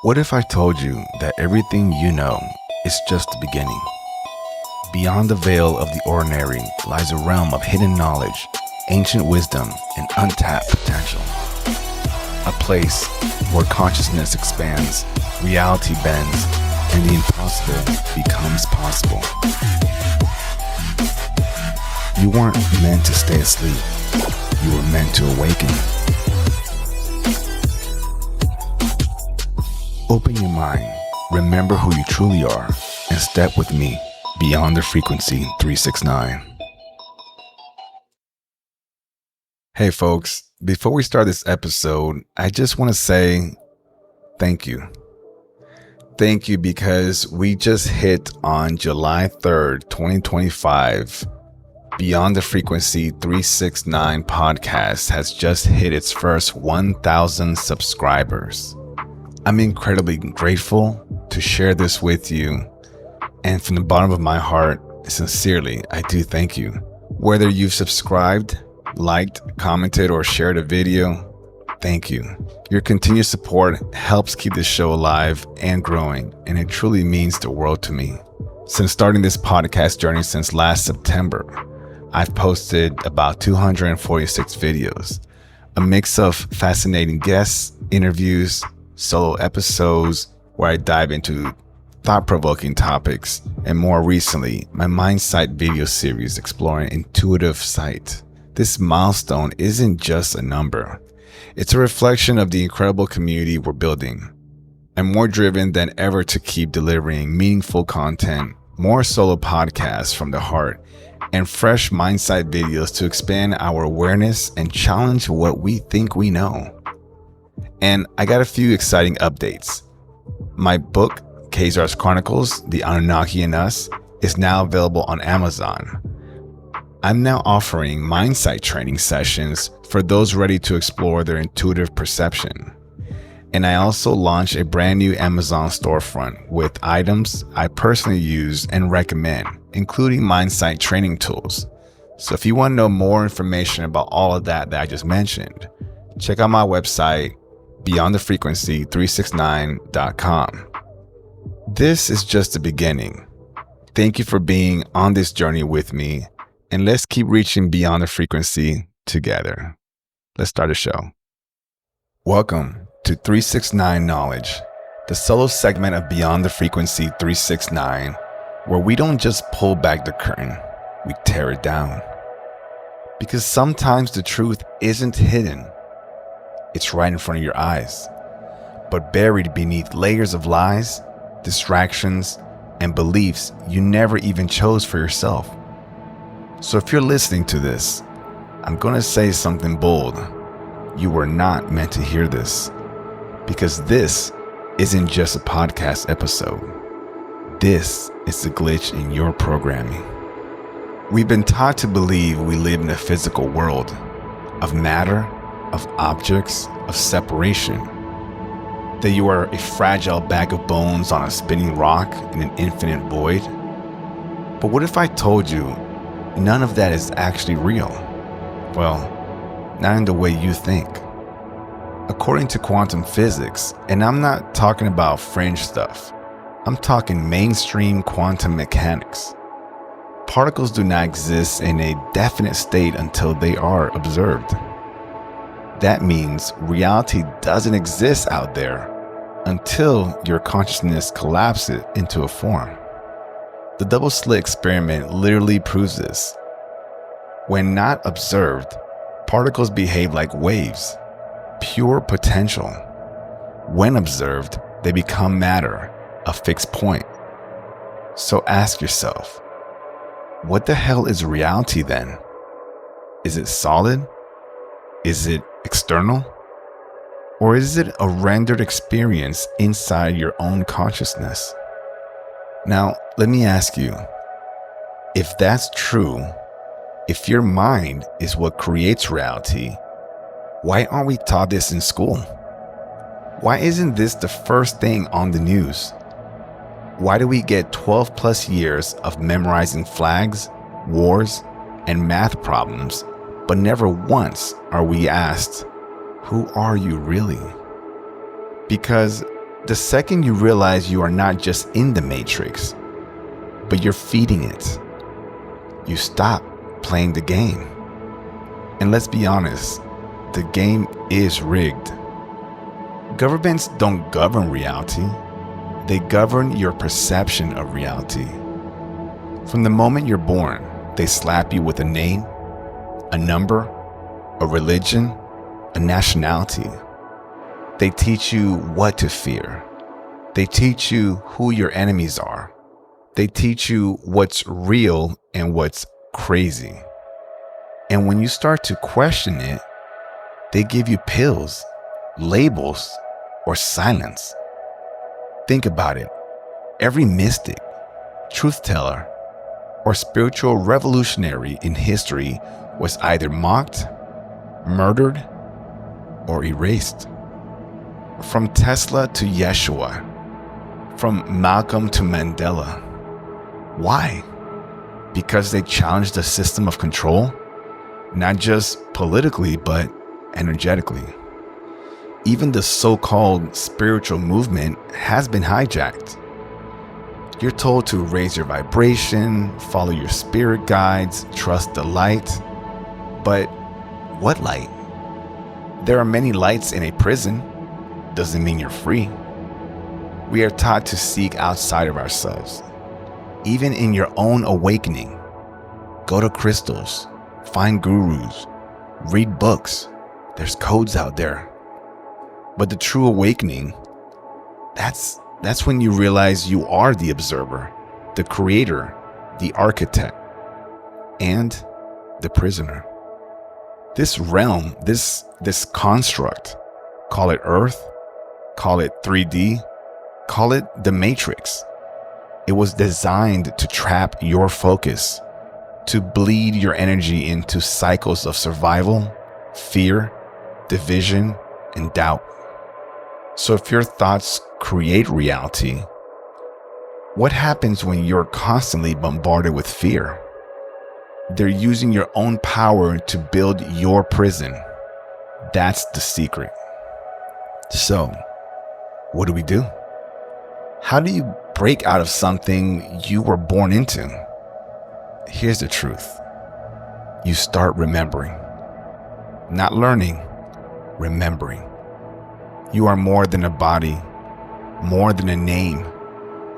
What if I told you that everything you know is just the beginning? Beyond the veil of the ordinary lies a realm of hidden knowledge, ancient wisdom, and untapped potential. A place where consciousness expands, reality bends, and the impossible becomes possible. You weren't meant to stay asleep. You were meant to awaken. Open your mind, remember who you truly are, and step with me beyond the frequency 369. Hey folks, before we start this episode, I just want to say thank you. Thank you because we just hit on July 3rd, 2025. Beyond the Frequency 369 podcast has just hit its first 1,000 subscribers. I'm incredibly grateful to share this with you, and from the bottom of my heart, sincerely, I do thank you. Whether you've subscribed, liked, commented, or shared a video, thank you. Your continued support helps keep this show alive and growing, and it truly means the world to me. Since starting this podcast journey since last September, I've posted about 246 videos, a mix of fascinating guests, interviews, solo episodes where I dive into thought-provoking topics, and more recently, my Mind Sight video series exploring intuitive sight. This milestone isn't just a number. It's a reflection of the incredible community we're building. I'm more driven than ever to keep delivering meaningful content, more solo podcasts from the heart, and fresh Mind Sight videos to expand our awareness and challenge what we think we know. And I got a few exciting updates. My book, Cesar's Chronicles, The Anunnaki in Us, is now available on Amazon. I'm now offering Mind Sight training sessions for those ready to explore their intuitive perception. And I also launched a brand new Amazon storefront with items I personally use and recommend, including Mind Sight training tools. So if you want to know more information about all of that I just mentioned, check out my website, beyondthefrequency369.com. This is just the beginning. Thank you for being on this journey with me, and let's keep reaching beyond the frequency together. Let's start the show. Welcome to 369 Knowledge, the solo segment of Beyond the Frequency 369, where we don't just pull back the curtain, we tear it down. Because sometimes the truth isn't hidden. It's right in front of your eyes, but buried beneath layers of lies, distractions, and beliefs you never even chose for yourself. So if you're listening to this, I'm going to say something bold. You were not meant to hear this, because this isn't just a podcast episode. This is the glitch in your programming. We've been taught to believe we live in a physical world of matter, of objects, of separation. That you are a fragile bag of bones on a spinning rock in an infinite void. But what if I told you none of that is actually real? Well, not in the way you think. According to quantum physics, and I'm not talking about fringe stuff, I'm talking mainstream quantum mechanics. Particles do not exist in a definite state until they are observed. That means reality doesn't exist out there until your consciousness collapses into a form. The double slit experiment literally proves this. When not observed, particles behave like waves, pure potential. When observed, they become matter, a fixed point. So ask yourself, what the hell is reality then? Is it solid? Is it external? Or is it a rendered experience inside your own consciousness? Now, let me ask you, if that's true, if your mind is what creates reality, why aren't we taught this in school? Why isn't this the first thing on the news? Why do we get 12 plus years of memorizing flags, wars, and math problems, but never once are we asked, who are you really? Because The second you realize you are not just in the matrix, but you're feeding it, you stop playing the game. And let's be honest, the game is rigged. Governments don't govern reality. They govern your perception of reality. From the moment you're born, they slap you with a name, a number, a religion, a nationality. They teach you what to fear. They teach you who your enemies are. They teach you what's real and what's crazy. And when you start to question it, they give you pills, labels, or silence. Think about it. Every mystic, truth teller, or spiritual revolutionary in history was either mocked, murdered, or erased. From Tesla to Yeshua, from Malcolm to Mandela. Why? Because they challenged the system of control, not just politically, but energetically. Even the so-called spiritual movement has been hijacked. You're told to raise your vibration, follow your spirit guides, trust the light. But what light? There are many lights in a prison. Doesn't mean you're free. We are taught to seek outside of ourselves. Even in your own awakening, go to crystals, find gurus, read books. There's codes out there. But the true awakening, that's when you realize you are the observer, the creator, the architect, and the prisoner. This realm, this construct, call it Earth, call it 3D, call it the Matrix. It was designed to trap your focus, to bleed your energy into cycles of survival, fear, division, and doubt. So if your thoughts create reality, what happens when you're constantly bombarded with fear? They're using your own power to build your prison. That's the secret. So, what do we do? How do you break out of something you were born into? Here's the truth. You start remembering. Not learning, remembering. You are more than a body, more than a name,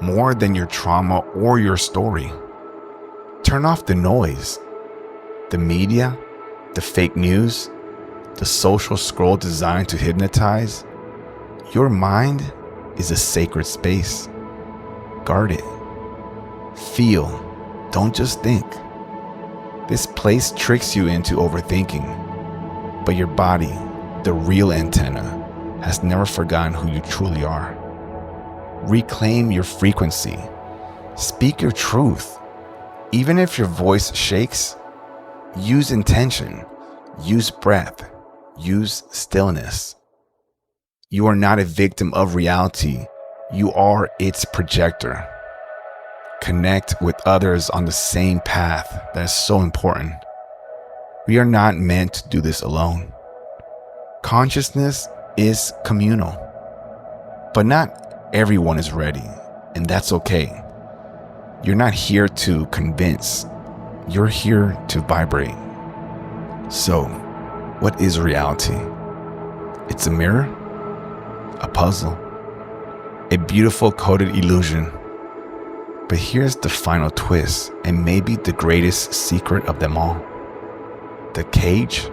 more than your trauma or your story. Turn off the noise, the media, the fake news, the social scroll designed to hypnotize. Your mind is a sacred space. Guard it. Feel, don't just think. This place tricks you into overthinking, but your body, the real antenna, has never forgotten who you truly are. Reclaim your frequency. Speak your truth. Even if your voice shakes, use intention, use breath, use stillness. You are not a victim of reality. You are its projector. Connect with others on the same path. That's so important. We are not meant to do this alone. Consciousness is communal, but not everyone is ready, and that's okay. You're not here to convince. You're here to vibrate. So, what is reality? It's a mirror, a puzzle, a beautiful coded illusion. But here's the final twist, and maybe the greatest secret of them all. The cage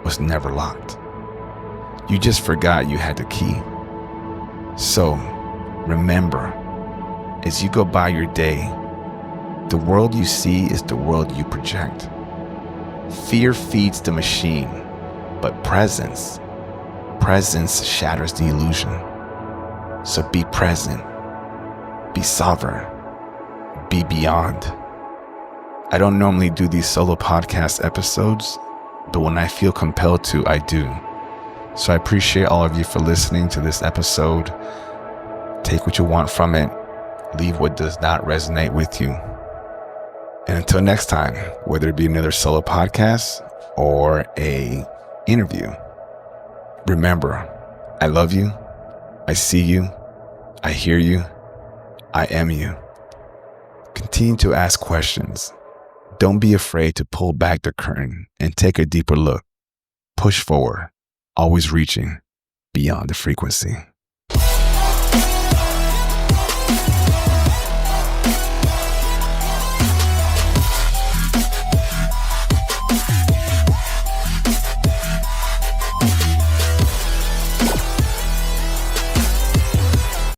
was never locked. You just forgot you had the key. So, remember, as you go by your day, the world you see is the world you project. Fear feeds the machine, but presence shatters the illusion. So be present, be sovereign, be beyond. I don't normally do these solo podcast episodes, but when I feel compelled to, I do. So I appreciate all of you for listening to this episode. Take what you want from it, leave what does not resonate with you. And until next time, whether it be another solo podcast or a interview, remember, I love you, I see you, I hear you. I am you. Continue to ask questions. Don't be afraid to pull back the curtain and take a deeper look. Push forward, always reaching beyond the frequency.